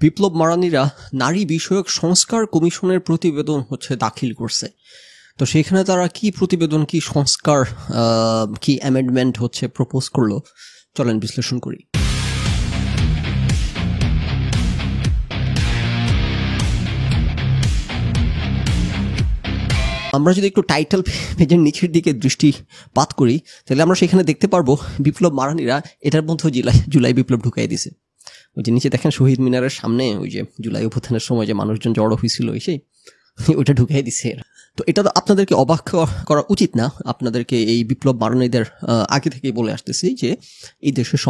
বিপ্লব মারানিরা নারী বিষয়ক সংস্কার কমিশনের প্রতিবেদন দাখিল করছে। তো সেখানে তারা কি প্রতিবেদন, কি সংস্কার, কি অ্যামেন্ডমেন্ট প্রপোজ করলো, চলেন বিশ্লেষণ করি। আমরা যদি একটু টাইটেল পেজের নিচের দিকে দৃষ্টিপাত করি তাহলে আমরা সেখানে দেখতে পারবো বিপ্লব মারানিরা এটার মধ্যে জুলাই বিপ্লব ঢুকাই দিছে। ওই যে নিচে দেখেন শহীদ মিনারের সামনে ওই যে জুলাই অভ্যুত্থানের সময় যে মানুষজন জড়ো হয়েছিল সেই ওইটা ঢুকাই দিছে। তো এটা তো আপনাদেরকে অবাক করা উচিত না। আপনাদেরকে এই বিপ্লব মারানিদের আগে থেকেই বলে আসতেছি যে এই দেশের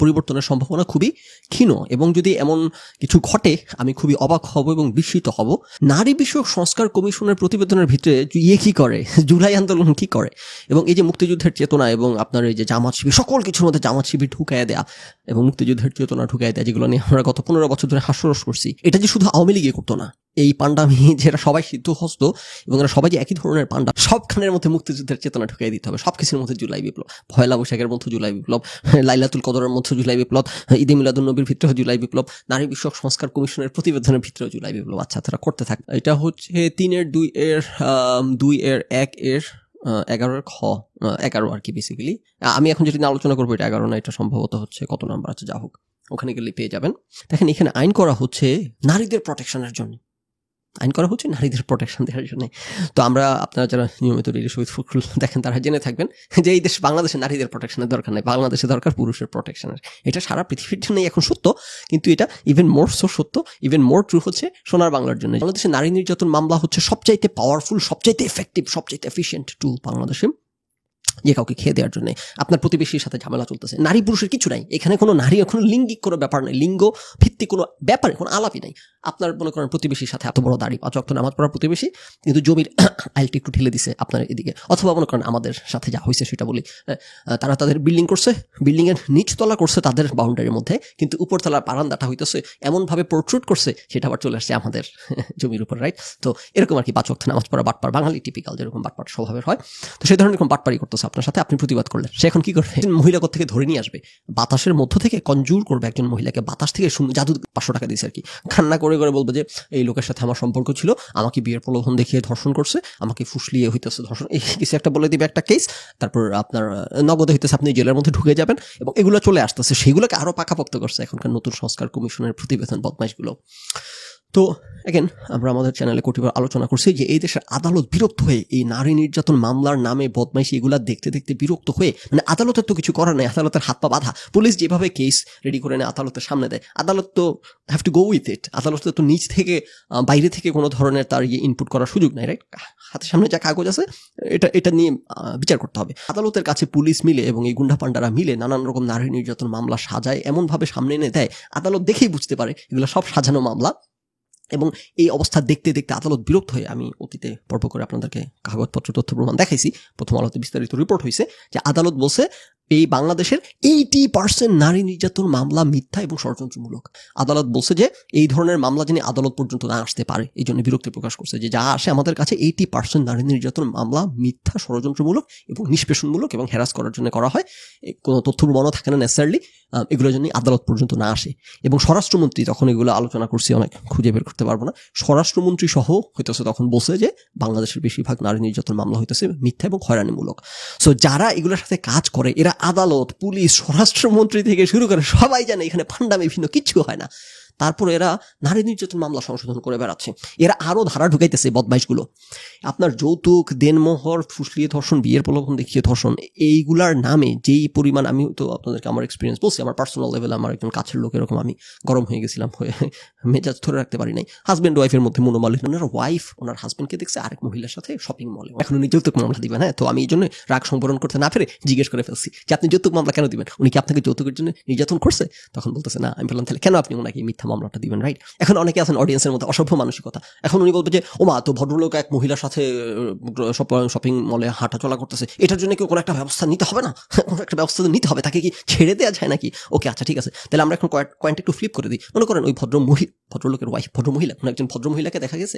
পরিবর্তনের সম্ভাবনা খুবই ক্ষীণ, এবং যদি এমন কিছু ঘটে আমি খুবই অবাক হব এবং বিস্মিত হব। নারী বিষয়ক সংস্কার কমিশনের প্রতিবেদনের ভিতরে কি করে, জুলাই আন্দোলন কি করে, এবং এই যে মুক্তিযুদ্ধের চেতনা এবং আপনার এই যে জামাত শিবির, সকল কিছুর মধ্যে জামাত শিবির ঢুকাইয়া দেয়া এবং মুক্তিযুদ্ধের চেতনা ঢুকাইয়া দেয়া, যেগুলো নিয়ে আমরা গত 15 বছর ধরে হাস্যরস করছি, এটা যে শুধু আওয়ামী লীগে করতো না। এই পান্ডামি যেটা সবাই সিদ্ধহস্ত এবং এরা সবাই যে একই ধরনের পান্ডা, সবখানের মধ্যে মুক্তিযুদ্ধের চেতনা ঢুকিয়ে দিতে হবে, সবকিছুর মধ্যে জুলাই বিপ্লব, পয়লা বৈশাখের মধ্যে জুলাই বিপ্লব, লাইলাতুল কদরের মধ্যে জুলাই বিপ্লব, ঈদে মিলাদুন্নবীর ভিতরে জুলাই বিপ্লব, নারী বিষয়ক সংস্কার কমিশনের প্রতিবেদনের ভিতরে জুলাই বিপ্লব। আচ্ছা, তারা করতে থাকে। এটা 3-2-11 আর কি বেসিক্যালি। আমি এখন যেটা আলোচনা করবো এটা 11 না, এটা সম্ভবত কত নাম্বার আছে, যা হোক ওখানে গেলে পেয়ে যাবেন। দেখেন এখানে আইন করা হচ্ছে নারীদের প্রোটেকশনের জন্য, নারীদের প্রোটেকশন দেওয়ার জন্য। তো আমরা, আপনারা যারা নিয়মিত রেডিও শহীদ ফখরুল দেখেন তারা জেনে থাকবেন যে এই দেশ বাংলাদেশে নারীদের প্রোটেকশনের দরকার নেই, বাংলাদেশে দরকার পুরুষের প্রোটেকশনের। এটা সারা পৃথিবীর জন্যই এখন সত্য, কিন্তু এটা ইভেন মোর সত্য, ইভেন মোর ট্রু সোনার বাংলার জন্য। বাংলাদেশে নারী নির্যাতন মামলা সবচাইতে পাওয়ারফুল, সবচাইতে এফেক্টিভ, সবচাইতে এফিশিয়েন্ট টুল বাংলাদেশে, যে কাউকে খেয়ে দেওয়ার জন্য। আপনার প্রতিবেশীর সাথে ঝামেলা চলতেছে, নারী পুরুষের কিছু নাই এখানে, কোনো নারী, কোনো লিঙ্গিক কোনো ব্যাপার নাই, লিঙ্গ ভিত্তিক কোনো ব্যাপারে কোনো আলাপই নাই। আপনার মনে করেন প্রতিবেশীর সাথে এত বড় দাড়ি, 5 ওয়াক্ত নামাজ পড়ার প্রতিবেশী, কিন্তু জমির আইলটি একটু ঠেলে দিছে আপনার এদিকে, অথবা মনে করেন আমাদের সাথে যা হয়েছে সেটা বলি, তারা তাদের বিল্ডিং করছে, বিল্ডিং এর নিচতলা করছে তাদের বাউন্ডারির মধ্যে, কিন্তু উপরতলার বারান্দাটা হইতেছে এমনভাবে প্রোট্রুট করছে সেটা আবার চলে আসছে আমাদের জমির উপর, রাইট? তো এরকম আর কি 5 ওয়াক্ত নামাজ পড়া বাটপার, বাঙালি টিপিক্যাল যেরকম বাটপার স্বভাবের হয়, তো সেই ধরনের এরকম বাটপারি করতেছে আপনার সাথে। আপনি প্রতিবাদ করলেন, সে এখন কি করবে? মহিলা থেকে ধরে নিয়ে আসবে, বাতাসের মধ্য থেকে কনজুর করবে একজন মহিলাকে, বাতাস থেকে জাদু 500 টাকা দিয়েছে আর কি, কান্না করে করে বলবে যে এই লোকের সাথে আমার সম্পর্ক ছিল, আমাকে বিয়ের প্রলোভন দেখিয়ে ধর্ষণ করছে, আমাকে ফুসলিয়ে হইতেছে ধর্ষণ, এই কিছু একটা বলে দিবে একটা কেস, তারপর আপনার নগদে হইতেছে আপনি জেলের মধ্যে ঢুকে যাবেন, এবং এগুলো চলে আসতেছে। সেগুলোকে আরো পাকাপোক্ত করছে এখনকার নতুন সংস্কার কমিশনের প্রতিবেদন, বদমাইশগুলো। তো এগেন আমরা আমাদের চ্যানেলে কতিবার আলোচনা করছি যে এই দেশের আদালত বিরক্ত হয়ে এই নারী নির্যাতন মামলার নামে বদমাইশি এগুলা দেখতে দেখতে বিরক্ত হয়ে, মানে আদালতের তো কিছু করার নেই, আদালতের হাত পা বাঁধা, পুলিশ যেভাবে কেস রেডি করে নেয় আদালতের সামনে দেয়, আদালত তো have to go with it. আদালতের তো নিজ থেকে বাইরে থেকে কোনো ধরনের তার ইনপুট করার সুযোগ নাই, রাইট? হাতের সামনে যা কাগজ আছে এটা নিয়ে বিচার করতে হবে। আদালতের কাছে পুলিশ মিলে এবং এই গুন্ডা পান্ডারা মিলে নানান রকম নারী নির্যাতন মামলা সাজায়, এমনভাবে সামনে এনে দেয় আদালত দেখেই বুঝতে পারে এগুলো সব সাজানো মামলা। এবং এই অবস্থা দেখতে দেখতে আদালত বিরক্ত হয়ে, আমি অতীতে পর্ব করে আপনাদেরকে কাগজপত্র তথ্য প্রমাণ দেখাইছি, প্রথম আলোতে বিস্তারিত রিপোর্ট হয়েছে যে আদালত বলছে এই বাংলাদেশের 80% নারী নির্যাতন মামলা মিথ্যা এবং ষড়যন্ত্রমূলক। আদালত বলছে যে এই ধরনের মামলা যিনি আদালত পর্যন্ত না আসতে পারে, এই জন্য বিরক্তি প্রকাশ করছে যে যা আসে আমাদের কাছে 80% নারী নির্যাতন মামলা মিথ্যা, ষড়যন্ত্রমূলক এবং নিষ্পেষণমূলক এবং হ্যারাস করার জন্য করা হয়, কোনো তথ্য প্রমাণও থাকে না নেসেসারলি, এগুলোর জন্য আদালত পর্যন্ত না আসে। এবং স্বরাষ্ট্রমন্ত্রী, তখন এগুলো আলোচনা করছি, অনেক খুঁজে বের করতে পারবো না, স্বরাষ্ট্রমন্ত্রী সহ হইতেছে তখন বলছে যে বাংলাদেশের বেশিরভাগ নারী নির্যাতন মামলা হইতেছে মিথ্যা এবং হয়রানিমূলক। সো যারা এগুলোর সাথে কাজ করে এরা আদালত, পুলিশ, স্বরাষ্ট্রমন্ত্রী থেকে শুরু করে সবাই জানে এখানে পান্ডামি ভিন্ন কিচ্ছু হয় না। তারপর এরা নারী নির্যাতন মামলা সংশোধন করে বেড়াচ্ছে, এরা আরো ধারা ঢুকাইতেছে বদমাইশগুলো। আপনার যৌতুক, দেনমোহর, ফুসলিয়ে ধর্ষণ, বিয়ের প্রলোভন দেখিয়ে ধর্ষণ, এইগুলার নামে যেই পরিমাণ, আমি তো আপনাদেরকে আমার এক্সপিরিয়েন্স বলছি, আমার পার্সোনাল লেভেলে আমার একজন কাছের লোক এরকম, আমি গরম হয়ে গেছিলাম, হয়ে মেজাজ ধরে রাখতে পারি নাই। হাজব্যান্ড ওয়াইফের মধ্যে মনোমালিন্য, ওনার ওয়াইফ ওনার হাজব্যান্ডকে দেখছে আরেক মহিলার সাথে শপিং মলে, এখন উনি যৌতুক মামলা দিবেন। হ্যাঁ, তো আমি এই জন্য রাগ সংবরণ করতে না পেরে জিজ্ঞেস করে ফেলছি যে আপনি যৌতুক মামলা কেন দিবেন, উনি কি আপনাকে যৌতুকের জন্য নির্যাতন করছে? তখন বলতেছে না। আমি বললাম তাহলে কেন আপনি ওনাকে মিথ্যা মামলাটা দিবেন, রাইট? এখন অনেকে আছেন অডিয়েন্সের মধ্যে অসভ্য মানসিকতা, এখন উনি বলবে যে ওমা তো ভদ্রলোক এক মহিলার সাথে শপিং মলে হাঁটা চলা করতেছে, এটার জন্য কি কোনো একটা ব্যবস্থা নিতে হবে না? কোনো একটা ব্যবস্থা তো নিতে হবে, তাকে কি ছেড়ে দেওয়া যায় নাকি? ওকে, আচ্ছা ঠিক আছে, তাহলে আমরা এখন পয়েন্ট একটু ফ্লিপ করে দিই। মনে করেন ওই ভদ্রলোকের ওয়াইফ, ভদ্রমহিলা, কোনো একজন ভদ্রমহিলাকে দেখা গেছে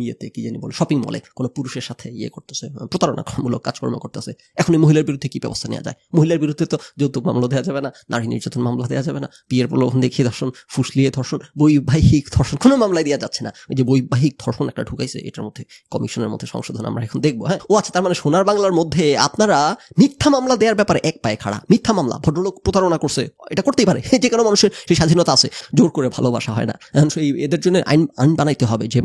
ইয়েতে কি জানি বলে শপিং মলে কোনো পুরুষের সাথে করতেছে, প্রতারণামূলক কাজকর্ম করতেছে। এখন এই মহিলার বিরুদ্ধে কি ব্যবস্থা নেওয়া যায়? মহিলার বিরুদ্ধে তো যৌতুক মামলা দেওয়া যাবে না, নারী নির্যাতন মামলা দেওয়া যাবে না, বিয়ের প্রলোভন দেখিয়ে ধর্ষণ, ফুসলিয়ে বৈবাহিক ধর্ষণ কোনো মামলায় দেওয়া যাচ্ছে না। ওই যে বৈবাহিক ধর্ষণ একটা ঢুকাইছে, এটার মধ্যে কমিশনের মধ্যে সংশোধন আমরা এখন দেখবো। হ্যাঁ, ও আচ্ছা, তার মানে সোনার বাংলার মধ্যে আপনারা মিথ্যা মামলা দেওয়ার ব্যাপারে এক পায়ে খাড়া। মিথ্যা মামলা, ভদ্রলোক প্রতারণা করছে, এটা করতেই পারে, যে কোনো মানুষের সেই স্বাধীনতা আছে, জোর করে ভালোবাসা হয় না। এখন সেই এদের জন্য আইন বানাইতে হবে যে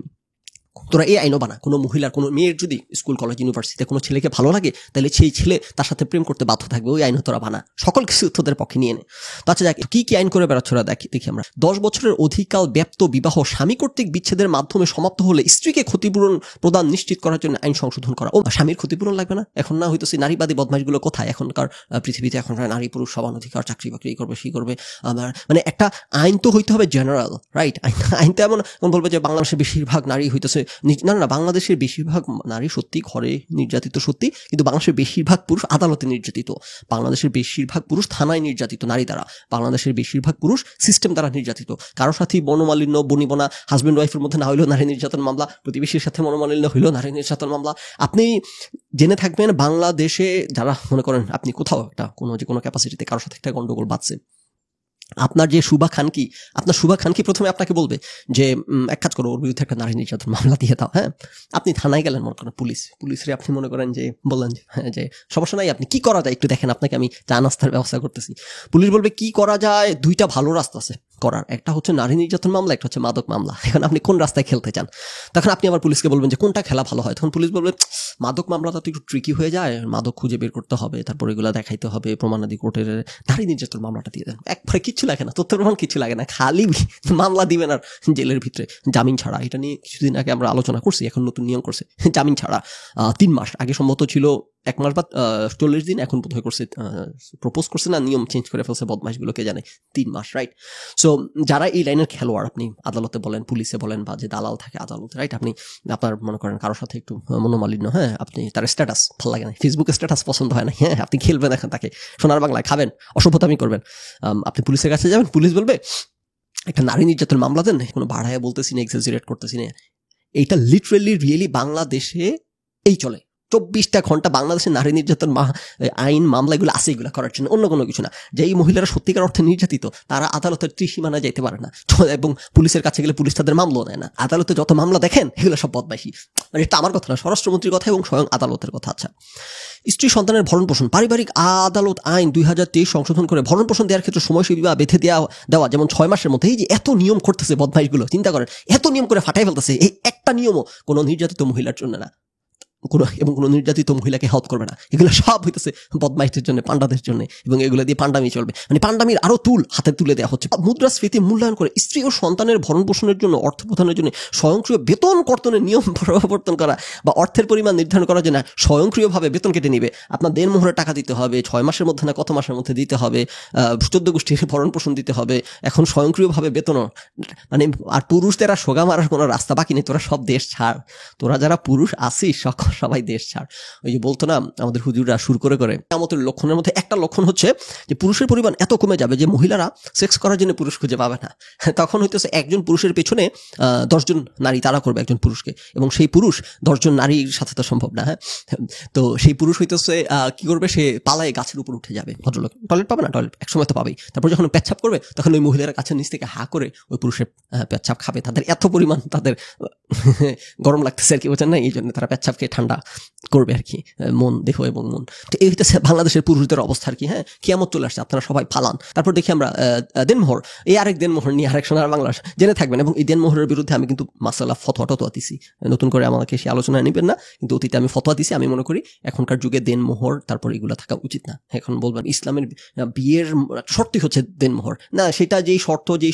তোরা এই আইনও বানা, কোনো মহিলার কোনো মেয়ের যদি স্কুল কলেজ ইউনিভার্সিটিতে কোনো ছেলেকে ভালো লাগে তাহলে সেই ছেলে তার সাথে প্রেম করতে বাধ্য থাকবে, ওই আইনও তোরা বানা। সকল কিছু তোদের পক্ষে নিয়ে নে। তো আচ্ছা, যাক, কি কি আইন করে বেড়াচ্ছ দেখি আমরা। 10 বছরের অধিককাল ব্যাপ্ত বিবাহ স্বামী কর্তৃক বিচ্ছেদের মাধ্যমে সমাপ্ত হলে স্ত্রীকে ক্ষতিপূরণ প্রদান নিশ্চিত করার জন্য আইন সংশোধন করা। ও, স্বামীর ক্ষতিপূরণ লাগবে না এখন? না হইতেছে নারীবাদী বদমাইশগুলো কোথায় এখনকার পৃথিবীতে? এখন নারী পুরুষ সমান অধিকার, চাকরি বাকরি করবে, সেই করবে। আমার মানে একটা আইন তো হইতে হবে জেনারেল, রাইট? আইন তো এমন বলবে যে বাংলাদেশের বেশিরভাগ নারী হইতেছে, না, বাংলাদেশের বেশিরভাগ নারী সত্যি ঘরে নির্যাতিত, সত্যি, কিন্তু বাংলাদেশের বেশিরভাগ পুরুষ আদালতে নির্যাতিত, বাংলাদেশের বেশিরভাগ পুরুষ থানায় নির্যাতিত নারী দ্বারা, বাংলাদেশের বেশিরভাগ পুরুষ সিস্টেম দ্বারা নির্যাতিত। কারোর সাথে মনোমালিন্য, বনিবনা, হাজব্যান্ড ওয়াইফের মধ্যে না হইলেও নারী নির্যাতন মামলা, প্রতিবেশীর সাথে মনোমালিন্য হইলেও নারী নির্যাতন মামলা। আপনি জেনে থাকবেন বাংলাদেশে যারা মনে করেন আপনি কোথাও একটা যে কোনো ক্যাপাসিটিতে কারোর সাথে একটা গন্ডগোল বাঁধছে, আপনার যে শুভা খানকি প্রথমে আপনাকে বলবে যে এক কাজ করো, ওর বিরুদ্ধে একটা নারী নির্যাতন মামলা দিয়ে দাও। হ্যাঁ, আপনি থানায় গেলেন, মনে করেন পুলিশে আপনি মনে করেন যে বললেন যে সমস্যা নাই, আপনি কি করা যায় একটু দেখেন, আপনাকে আমি চা নাস্তার ব্যবস্থা করতেছি। পুলিশ বলবে কি করা যায়, দুইটা ভালো রাস্তা আছে করার, একটা হচ্ছে নারী নির্যাতন মামলা, একটা হচ্ছে মাদক মামলা। এখন আপনি কোন রাস্তায় খেলতে চান? তখন আপনি আবার পুলিশকে বলবেন যে কোনটা খেলা ভালো হয়। তখন পুলিশ বলবে মাদক মামলাটা তো একটু ট্রিকি হয়ে যায়, মাদক খুঁজে বের করতে হবে, তারপর এগুলো দেখাইতে হবে, প্রমাণাদি কোর্টের। নারী নির্যাতন মামলাটা দিয়ে দেন, একবারে কিচ্ছু লাগে না, তথ্য প্রমাণ কিছু লাগে না, খালি মামলা দিবেন আর জেলের ভিতরে জামিন ছাড়া। এটা নিয়ে কিছুদিন আগে আমরা আলোচনা করছি, এখন নতুন নিয়ম করছে জামিন ছাড়া 3 মাস। আগে সম্ভবত ছিল 1 মাস বা 40 দিন, এখন বোধহয় করছে, প্রপোজ করছে না, নিয়ম চেঞ্জ করে ফেলছে, বদমাইশগুলোকে জানে 3 মাস, রাইট? সো যারা এই লাইনের খেলোয়াড়, আপনি আদালতে বলেন, পুলিশে বলেন, বা যে দালাল থাকে আদালতে, রাইট? আপনি আপনার মনে করেন কারোর সাথে একটু মনোমালিন্য, হ্যাঁ, আপনি তার স্ট্যাটাস ভালো লাগে না, ফেসবুকে স্ট্যাটাস পছন্দ হয় না, হ্যাঁ, আপনি খেলবেন এখন তাকে, সোনার বাংলায় খাবেন, অসভ্যতামি করবেন, আপনি পুলিশের কাছে যাবেন, পুলিশ বলবে একটা নারী নির্যাতন মামলা দেন, কোনো বাড়ায় বলতেছি না, এক্সাজারেট করতেছি না, এইটা লিটারেলি রিয়েলি বাংলাদেশে এই চলে। 24টা ঘন্টা বাংলাদেশের নারী নির্যাতন আইন মামলা এগুলো আছে, এগুলো করার জন্য, অন্য কোনো কিছু না। যে এই মহিলারা সত্যিকার অর্থে নির্যাতিত, তারা আদালতের ত্রিসীমানায় যাইতে পারে না, এবং পুলিশের কাছে গেলে পুলিশ তাদের মামলাও নেয় না। আদালতে যত মামলা দেখেন এগুলো সব বদমাইশি। মানে এটা আমার কথা না, স্বরাষ্ট্রমন্ত্রীর কথা এবং স্বয়ং আদালতের কথা। আচ্ছা, স্ত্রী সন্তানের ভরণ পোষণ, পারিবারিক আদালত আইন 2023 সংশোধন করে ভরণ পোষণ দেওয়ার ক্ষেত্রে সময়সীমা বেঁধে দেওয়া, যেমন 6 মাসের মধ্যে। এই যে এত নিয়ম করতেছে বদমাইশগুলো, চিন্তা করেন, এত নিয়ম করে ফাটাই ফেলতেছে, এই একটা নিয়মও কোনো নির্যাতিত মহিলার জন্য না, কোনো নির্যাতিত মহিলাকে হেল্প করবে না। এগুলো সব হইতেছে বদমাইশদের জন্য, পান্ডাদের জন্য, এবং এগুলো দিয়ে পান্ডামি চলবে। মানে পান্ডামির আরো হাতে তুলে দেওয়া হচ্ছে। মুদ্রাস্ফীতি মূল্যায়ন করে স্ত্রী ও সন্তানের ভরণ পোষণের জন্য অর্থ প্রদানের জন্য স্বয়ংক্রিয় বেতন কর্তনের নিয়ম প্রবর্তন করা, বা অর্থের পরিমাণ নির্ধারণ করার জন্য স্বয়ংক্রিয়ভাবে বেতন কেটে নিবে। আপনার দেনমোহরের টাকা দিতে হবে, 6 মাসের মধ্যে না কত মাসের মধ্যে দিতে হবে, 14 গোষ্ঠীর ভরণ পোষণ দিতে হবে, এখন স্বয়ংক্রিয়ভাবে বেতন। মানে আর পুরুষদের আর সোগা মারার কোনো রাস্তা বাকি নেই, তোরা সব দেশ ছাড়, তোরা যারা পুরুষ আসিস সবাই দেশ ছাড়। ওই যে বলতো না আমাদের হুজুররা সুর করে আমাদের লক্ষণের মধ্যে একটা লক্ষণ হচ্ছে যে পুরুষের পরিমাণ এত কমে যাবে যে মহিলারা সেক্স করার জন্য পুরুষ খুঁজে পাবে না। তখন হইতেছে একজন পুরুষের পেছনে 10 জন নারী তাড়া করবে একজন পুরুষকে, এবং সেই পুরুষ 10 জন নারীর সাথে তো সম্ভব না। হ্যাঁ, তো সেই পুরুষ হইতেছে কি করবে, সে পালায় গাছের উপর উঠে যাবে। ভদ্রলোক টয়লেট পাবে না, টয়লেট একসময় তো পাবেই। তারপর যখন পেচ্ছাপ করবে তখন ওই মহিলারা গাছের নিচ থেকে হা করে ওই পুরুষের পেচ্ছাপ খাবে। তাদের এত পরিমাণ তাদের গরম লাগতেছে আর কি, বোঝেন না, এই জন্য তারা পেচ্ছাপকে ঠান্ডা করবে আর কি, মন, দেহ এবং মন। তো এই হইতেছে বাংলাদেশের পুরুষদের অবস্থা আর কি। হ্যাঁ, কিয়ামত চলে আসছে, আপনারা সবাই পালান। তারপর দেখি আমরা দেনমোহর, এই আরেক দেনমোহর নিয়ে আরেক সোনার বাংলা জেনে থাকবেন। এবং এই দেনমোহরের বিরুদ্ধে আমি কিন্তু মাসালা ফতোয়া দিছি, নতুন করে আমাকে সে আলোচনায় নিবেন না, কিন্তু অতীতে আমি ফতোয়া দিছি। আমি মনে করি এখনকার যুগে দেনমোহর তারপর এগুলো থাকা উচিত না। এখন বলবেন ইসলামের বিয়ের শর্তই হচ্ছে দেনমোহর, না সেটা যেই শর্ত, যেই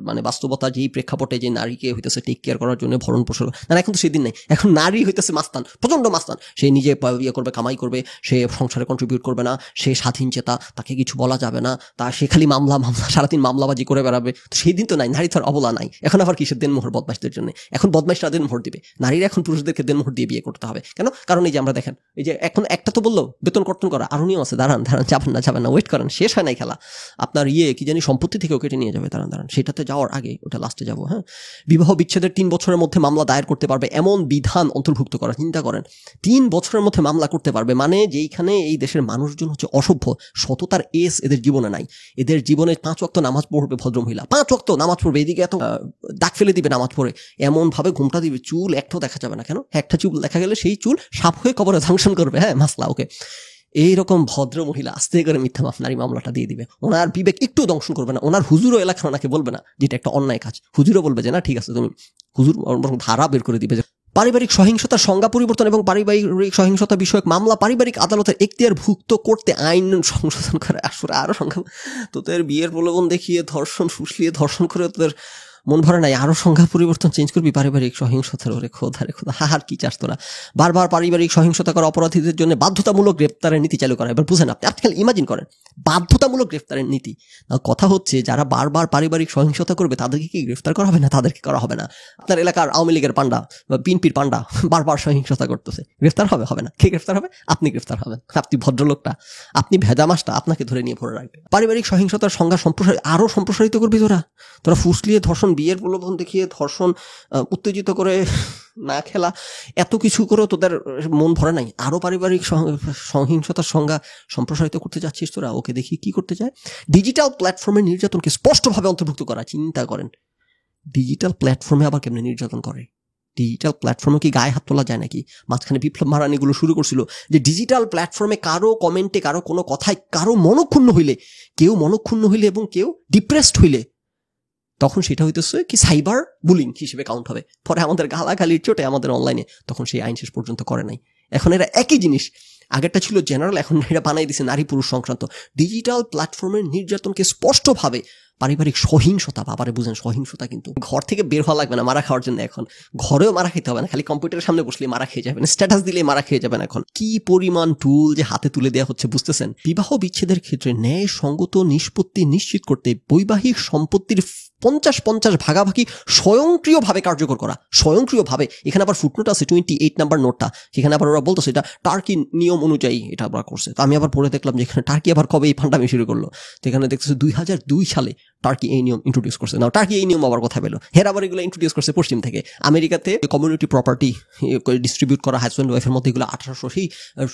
মানে বাস্তবতা, যেই প্রেক্ষাপটে যে নারীকে হইতেছে টেক কেয়ার করার জন্য ভরণ পোষণ, না এখন তো সেদিন নেই। এখন নারী হইতেছে মাস্তান, প্রচন্ড মাস্তান, সে নিজে ইয়ে করবে, কামাই করবে, সে সংসারে কন্ট্রিবিউট করবে না, সে স্বাধীন চেতা, তাকে কিছু বলা যাবে না, সে খালি মামলা সারাদিন মামলাবাজি করে বেড়াবে। তো সেই দিন তো নাই, নারী তার অবলা নাই। এখন আবার কিসের দেনমোহর বদমাইশদের জন্য? এখন বদমাইশরা দেনমোহর দিবে, নারীরা এখন পুরুষদেরকে দেনমোহর দিয়ে বিয়ে করতে হবে। কেন? কারণ এই যে আমরা দেখেন, এই যে এখন একটা তো বললো বেতন কর্তন করা, আরো নিয়ম আছে, দাঁড়ান যাবেন না, ওয়েট করেন, শেষ হয় নাই খেলা। আপনার কি জানি সম্পত্তি থেকেও কেটে নিয়ে যাবে, দাঁড়ান সেটাতে যাওয়ার আগে, ওটা লাস্টে যাবো। হ্যাঁ, বিবাহ বিচ্ছেদের 3 বছরের মধ্যে মামলা দায়ের করতে পারবে এমন বিধান অন্তর্ভুক্ত করা। চিন্তা করেন, করেন 3 বছরের মধ্যে মামলা করতে পারবে, মানে যেইখানে এই দেশের মানুষজন হচ্ছে অসভ্য, সততার এস এদের জীবনে নাই। এদের জীবনে 5 ওয়াক্ত নামাজ পড়বে ভদ্রমহিলা, 5 ওয়াক্ত নামাজ পড়বে, এদিকে এত দাগ ফেলে দিবে নামাজ পড়ে, এমন ভাবে ঘুমটা দিবে, চুল একটাও দেখা যাবে না। কেন? একটা চুল দেখা গেলে সেই চুল সাপ হয়ে কবরে ধ্বংসন করবে। হ্যাঁ, মাসলা ওকে। এইরকম ভদ্র মহিলা আস্তে করে মিথ্যা নারী মামলাটা দিয়ে দিবে, ওনার বিবেক একটু দংশন করবে না, ওনার হুজুরও এলাকা ওনাকে বলবে না যেটা একটা অন্যায় কাজ, হুজুরও বলবে যে না ঠিক আছে তুমি, হুজুর ধারা বের করে দিবে। পারিবারিক সহিংসতার সংজ্ঞা পরিবর্তন এবং পারিবারিক সহিংসতা বিষয়ক মামলা পারিবারিক আদালতের এখতিয়ারভুক্ত করতে আইন সংশোধন করে। আসলে আরো সংখ্যা, তোদের বিয়ের প্রলোভন দেখিয়ে ধর্ষণ ফুসলিয়ে ধর্ষণ করে তোদের মন ভরে নাই, আরো সংখ্যা পরিবর্তন চেঞ্জ করবি পারিবারিক সহিংসতার। ওরে খোদা রে খোদা, হার কি চাস তোরা। বারবার পারিবারিক সহিংসতা করা অপরাধীদের জন্য বাধ্যতামূলক গ্রেপ্তারের নীতি চালু করা। এবার বুঝেন আপনি খালি ইমাজিন করেন বাধ্যতামূলক গ্রেপ্তারের নীতি। কথা হচ্ছে যারা বারবার পারিবারিক সহিংসতা করবে তাদেরকে কি গ্রেফতার করা হবে না? তাদেরকে করা হবে না। আপনার এলাকার আওয়ামী লীগের পান্ডা বা বিএনপির পান্ডা বারবার সহিংসতা করতেছে, গ্রেফতার হবে? হবে না। কে গ্রেফতার হবে? আপনি গ্রেফতার হবেন। আপনি ভদ্রলোকটা, আপনি ভেজা মাছটা, আপনাকে ধরে নিয়ে ভরে রাখবে। পারিবারিক সহিংসতার সংজ্ঞা আরো সম্প্রসারিত করবি তোরা ফুসলিয়ে ধর্ষণ, বিয়ের প্রলোভন দেখিয়ে ধর্ষণ, উত্তেজিত করে না খেলা, এত কিছু করে তোদের মন ভরে নাই, আরো পারিবারিক সহিংসতার সংজ্ঞা সম্প্রসারিত করতে যাচ্ছিস তোরা। ওকে দেখি কি করতে চায়। ডিজিটাল প্ল্যাটফর্মে নির্যাতনকে স্পষ্টভাবে অন্তর্ভুক্ত করা। চিন্তা করেন ডিজিটাল প্ল্যাটফর্মে আবার কেমনে নির্যাতন করে। ডিজিটাল প্ল্যাটফর্মে কি গায়ে হাত তোলা যায় নাকি? মাঝখানে বিপ্লব মারানিগুলো শুরু করছিল যে ডিজিটাল প্ল্যাটফর্মে কারো কমেন্টে, কারো কোনো কথায় কেউ মনক্ষুণ্ণ হইলে এবং কেউ ডিপ্রেসড হইলে তখন সেটা হইতেছে কি সাইবার বুলিং হিসেবে কাউন্ট হবে। পরে আমাদের গালাগালির চোটে আমাদের অনলাইনে তখন সেই আইন শেষ পর্যন্ত করে নাই। এখন এরা একই জিনিস, আগেরটা ছিল জেনারেল, এখন এটা বানাই দিছে নারী পুরুষ সংক্রান্ত। ডিজিটাল প্ল্যাটফর্মের নির্যাতনকে স্পষ্টভাবে পারিবারিক সহিংসতা। বাবারে বুঝেন, সহিংসতা কিন্তু ঘর থেকে বের হওয়া লাগবে না মারা খাওয়ার জন্য। এখন ঘরেও মারা খেতে হবে না, খালি কম্পিউটারের সামনে বসলে মারা খেয়ে যাবেন, স্ট্যাটাস দিলে মারা খেয়ে যাবেন। এখন কি পরিমাণ টুল যে হাতে তুলে দেওয়া হচ্ছে বুঝতেছেন? বিবাহ বিচ্ছেদের ক্ষেত্রে ন্যায় সঙ্গত নিষ্পত্তি নিশ্চিত করতে বৈবাহিক সম্পত্তির 50-50 ভাগাভাগি স্বয়ংক্রিয়ভাবে কার্যকর করা। স্বয়ংক্রিয়ভাবে, এখানে আবার ফুটনোট আছে 28 নাম্বার নোটটা, সেখানে আবার ওরা বলতেছে এটা টার্কি নিয়ম অনুযায়ী এটা আবার করছে। তো আমি আবার পড়ে দেখলাম যে এখানে টার্কি আবার কবে এই ফান্ডামি শুরু করলো। তো এখানে দেখতেছে 2002 সালে টার্কি এই নিয়ম ইন্ট্রোডিউস করছে। না, টার্কি এই নিয়ম আবার কথা পেলো, হের আবার এগুলো ইন্ট্রোডিউস করছে পশ্চিম থেকে। আমেরিকাতে কমিউনিটি প্রপার্টি ডিস্ট্রিবিউট করা হাজব্যান্ড ওয়াইফের মধ্যে এগুলো 1800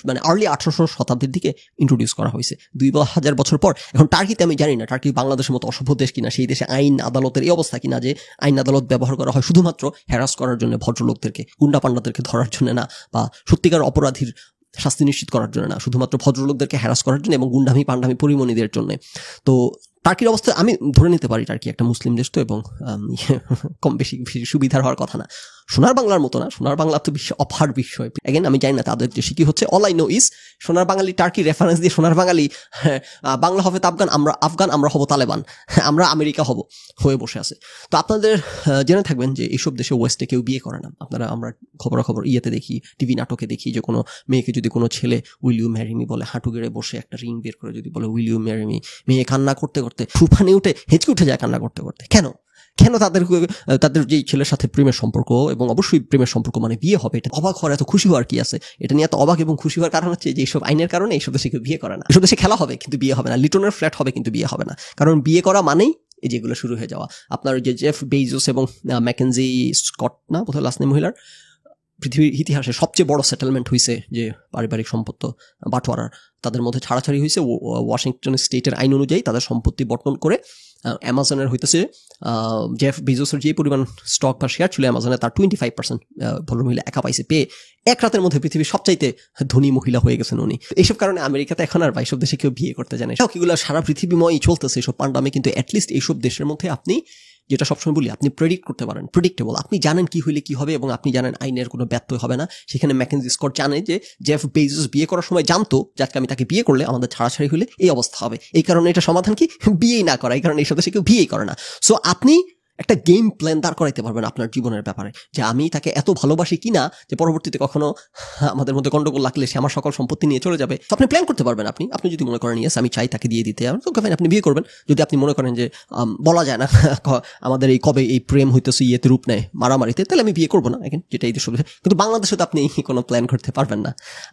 মানে আর্লি 1800 শতাব্দীর দিকে ইন্ট্রোডিউস করা হয়েছে, 2000 বছর পর। এখন টার্কিতে আমি জানি না টার্কি বাংলাদেশের মতো অসভ্য দেশ কিনা, সেই দেশে আইন আদালতের এই অবস্থা কিনা যে আইন আদালত ব্যবহার করা হয় শুধুমাত্র হ্যারাস করার জন্য, ভদ্রলোকদেরকে, গুন্ডা পান্ডাদেরকে ধরার জন্য না, বা সত্যিকার অপরাধীর শাস্তি নিশ্চিত করার জন্য না, শুধুমাত্র ভদ্রলোকদেরকে হ্যারাস করার জন্য এবং গুন্ডামি পান্ডামি পরিমণিদের জন্য। তো টার্কির অবস্থা আমি ধরে নিতে পারি টার্কি একটা মুসলিম দেশ তো, এবং কম বেশি সুবিধার হওয়ার কথা না। সোনার বাংলার মতো না, সোনার বাংলা তো বিশ্ব অফার বিষয়। এগেন আমি জানি না তাদের দেশে কি হচ্ছে। অল আই নো ইজ সোনার বাঙালি টার্কি রেফারেন্স দিয়ে সোনার বাঙালি বাংলা হবে আফগান, আমরা আফগান, আমরা হব তালেবান, আমরা আমেরিকা হব হয়ে বসে আছে। তো আপনাদের জেনে থাকবেন যে এইসব দেশে ওয়েস্টে কেউ বিয়ে করে না। আপনারা আমরা খবরাখবর ইয়েতে দেখি, টিভি নাটকে দেখি যে কোনো মেয়েকে যদি কোনো ছেলে উইল ইউ ম্যারি মি বলে, হাঁটু গেড়ে বসে একটা রিং বের করে যদি বলে উইল ইউ ম্যারি মি, মেয়ে কান্না করতে করতে ফুফানি উঠে হেঁচকে উঠে যায় কান্না করতে করতে। কেন তাদের যেই ছেলের সাথে প্রেমের সম্পর্ক, এবং অবশ্যই প্রেমের সম্পর্ক মানে বিয়ে হবে, এটা অবাক হওয়ার এত খুশি হওয়ার কি আছে? এটা নিয়ে এত অবাক এবং খুশি হওয়ার কারণ হচ্ছে যে এইসব আইনের কারণে এইসব দেশে কেউ বিয়ে করে না। এইসব দেশে খেলা হবে কিন্তু বিয়ে হবে না, লিটনের ফ্ল্যাট হবে কিন্তু বিয়ে হবে না। কারণ বিয়ে করা মানেই এই যেগুলো শুরু হয়ে যাওয়া। আপনার যে জেফ বেজোস এবং ম্যাকেনজি স্কট না বোধহয় লাস্ট নেম মহিলার, পৃথিবীর ইতিহাসে সবচেয়ে বড় সেটেলমেন্ট হয়েছে যে পারিবারিক সম্পত্তি বাটোয়ারার, তাদের মধ্যে ছাড়াছাড়ি হয়েছে। ওয়াশিংটন স্টেটের আইন অনুযায়ী তাদের সম্পত্তি বন্টন করে অ্যামাজনের হইতেছে জেফ বেজোসের যে পরিমাণ স্টক বা শেয়ার ছিল অ্যামাজনে, তার 25% ভদ্রমহিলা একা পাইছে পেয়ে। এক রাতের মধ্যে পৃথিবীর সবচাইতে ধনী মহিলা হয়ে গেছেন উনি। এইসব কারণে আমেরিকাতে এখন আর এইসব দেশে কেউ বিয়ে করতে জানে। এগুলো সারা পৃথিবীময় চলতেছে এইসব পান্ডামে, কিন্তু অ্যাটলিস্ট এইসব দেশের মধ্যে আপনি যেটা সবসময় বলি, আপনি প্রেডিক্ট করতে পারেন, প্রেডিক্টেবল, আপনি জানেন কি হইলে কি হবে, এবং আপনি জানেন আইনের কোনো ব্যত্যয় হবে না। সেখানে ম্যাকেনজি স্কট জানে যে জেফ বেজোস বিয়ে করার সময় জানতো যে আমি তাকে বিয়ে করলে আমাদের ছাড়াছাড়ি হলে এই অবস্থা হবে। এই কারণে এটা সমাধান কি? বিয়েই না করা। এই কারণে এইসব দেশে কেউ বিয়েই করে না। সো আপনি একটা গেম প্ল্যান দাঁড় করাইতে পারবেন আপনার জীবনের ব্যাপারে, যে আমি তাকে এত ভালোবাসি কিনা যে পরবর্তীতে কখনো আমাদের মধ্যে গন্ডগোল লাগলে সে আমার সকল সম্পত্তি নিয়ে চলে যাবে। তো আপনি প্ল্যান করতে পারবেন। আপনি যদি মনে করেন ইয়েস আমি চাই তাকে দিয়ে দিতে, আপনি বিয়ে করবেন। যদি আপনি মনে করেন যে বলা যায় না আমাদের এই কবে এই প্রেম হইতেছে ইয়েতে রূপ নেয় মারামারিতে, তাহলে আমি বিয়ে করবো না। যেটা এই দেশ, কিন্তু বাংলাদেশে তো আপনি কোনো প্ল্যান করতে পারবেন না।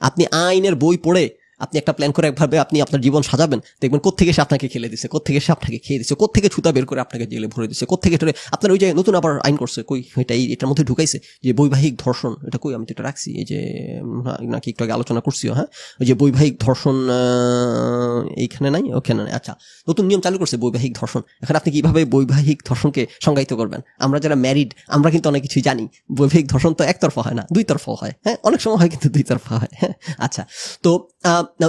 আপনি আইনের বই পড়ে আপনি একটা প্ল্যান করে একভাবে আপনি আপনার জীবন সাজাবেন, দেখবেন কোত্থেকে সে আপনাকে খেলে দিচ্ছে, কোত্থেকে সে আপনাকে খেয়ে দিচ্ছে, কোত্থেকে ছুতা বের করে আপনাকে জেলে ভরে দিচ্ছে, কোত্থেকে আপনার ওই যে নতুন আবার আইন করছে, কই এটার মধ্যে ঢুকাইছে যে বৈবাহিক ধর্ষণ, এটা কই আমি তো এটা রাখছি, এই যে নাকি একটু আগে আলোচনা করছিও, হ্যাঁ, ওই যে বৈবাহিক ধর্ষণ এইখানে নাই, ওখানে নাই, আচ্ছা, নতুন নিয়ম চালু করছে বৈবাহিক ধর্ষণ। এখন আপনি কিভাবে বৈবাহিক ধর্ষণকে সংজ্ঞায়িত করবেন? আমরা যারা ম্যারিড আমরা কিন্তু অনেক কিছুই জানি, বৈবাহিক ধর্ষণ তো একতরফা হয় না, দুই তরফা হয়, হ্যাঁ, অনেক সময় হয় কিন্তু দুই তরফা হয়, হ্যাঁ। আচ্ছা, তো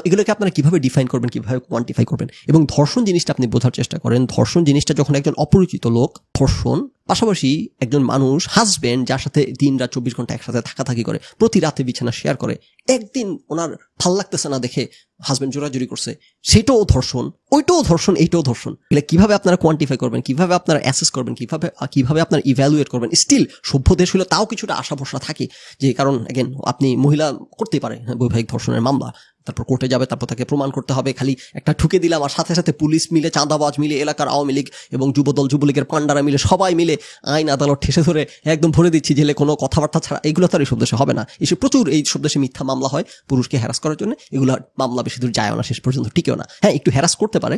এগুলোকে আপনারা কিভাবে ডিফাইন করবেন, কিভাবে কোয়ান্টিফাই করবেন? এবং ধর্ষণ জিনিসটা আপনি বোঝার চেষ্টা করেন। ধর্ষণ জিনিসটা যখন একজন অপরিচিত লোক ধর্ষণ, পাশাপাশি একজন মানুষ হাজবেন্ড যার সাথে দিন রাত 24 ঘন্টা একসাথে থাকাথাকি করে, প্রতি রাতে বিছানা শেয়ার করে, একদিন ওনার ভাল লাগতেছে না দেখে হাজবেন্ড জোরাজুরি করছে, সেটাও ধর্ষণ, ওইটাও ধর্ষণ, এইটাও ধর্ষণ। এগুলো কিভাবে আপনারা কোয়ান্টিফাই করবেন, কিভাবে আপনারা অ্যাসেস করবেন, কিভাবে আপনারা ইভ্যালুয়েট করবেন? স্টিল সভ্য দেশ হলে তাও কিছুটা আশা ভরসা থাকে, যে কারণ এগেন আপনি মহিলা করতেই পারে বৈবাহিক ধর্ষণের মামলা, তারপর কোর্টে যাবে, তারপর তাকে প্রমাণ করতে হবে, খালি একটা ঠুকে দিলাম আর সাথে সাথে পুলিশ মিলে, চাঁদাবাজ মিলে, এলাকার আওয়ামী লীগ এবং যুবদল যুবলীগের পান্ডারা মিলে, সবাই মিলে আইন আদালত ঠেসে ধরে একদম ভরে দিচ্ছি জেলে, কোনো কথাবার্তা ছাড়া, এগুলো তো আর এইসব দেশে হবে না। এসব প্রচুর এইসব দেশে মিথ্যা মামলা হয় পুরুষকে হ্যারাস করার জন্য, এগুলো মামলা বেশি দূর যায় না, শেষ পর্যন্ত টিকেও না। হ্যাঁ, একটু হ্যারাস করতে পারে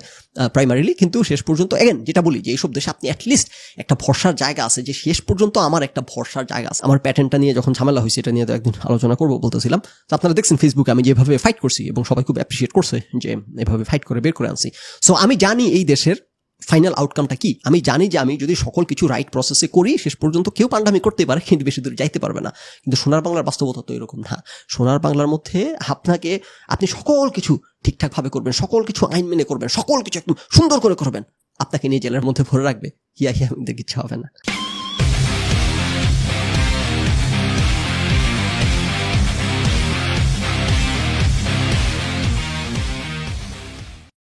প্রাইমারিলি, কিন্তু শেষ পর্যন্ত এগেন যেটা বলি যে এইসব দেশে আপনি অ্যাটলিস্ট একটা ভরসার জায়গা আছে, যে শেষ পর্যন্ত আমার একটা ভরসার জায়গা আছে। আমার প্যাটার্নটা নিয়ে যখন ঝামেলা হয়েছে, এটা নিয়ে তো একদিন আলোচনা করবো বলতেছিলাম, তো আপনারা দেখছেন ফেসবুকে আমি যেভাবে ফাইট করছি এবং সবাই খুব অ্যাপ্রিশিয়েট করছে যে এভাবে ফাইট করে বের করে আনছি। সো আমি জানি এই দেশের ফাইনাল আউটকামটা কি, আমি জানি যে আমি যদি সকল কিছু রাইট প্রসেসে করি, শেষ পর্যন্ত কেউ পান্ডামি করতে পারে কিন্তু বেশি দূর যাইতে পারবে না। কিন্তু সোনার বাংলার বাস্তবতা তো এরকম না। সোনার বাংলার মধ্যে আপনি সকল কিছু ঠিকঠাকভাবে করবেন, সকল কিছু আইন মেনে করবেন, সকল কিছু একদম সুন্দর করে করবেন, আপনাকে নিয়ে জেলের মধ্যে ভরে রাখবে, হিয়া হিয়া দেখতে ইচ্ছা হবে না।